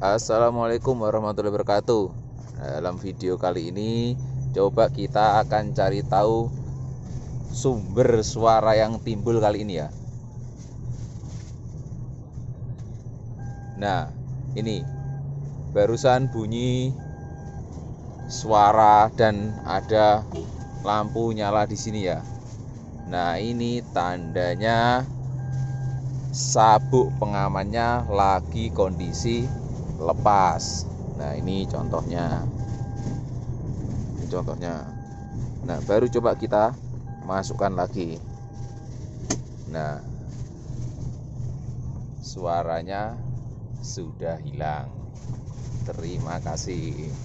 Assalamualaikum warahmatullahi wabarakatuh. Dalam video kali ini coba kita akan cari tahu sumber suara yang timbul kali ini ya. Nah, ini barusan bunyi suara dan ada lampu nyala di sini ya. Nah, ini tandanya sabuk pengamannya lagi kondisi lepas. Nah, ini contohnya. Nah, baru coba kita masukkan lagi. Nah, suaranya sudah hilang. Terima kasih.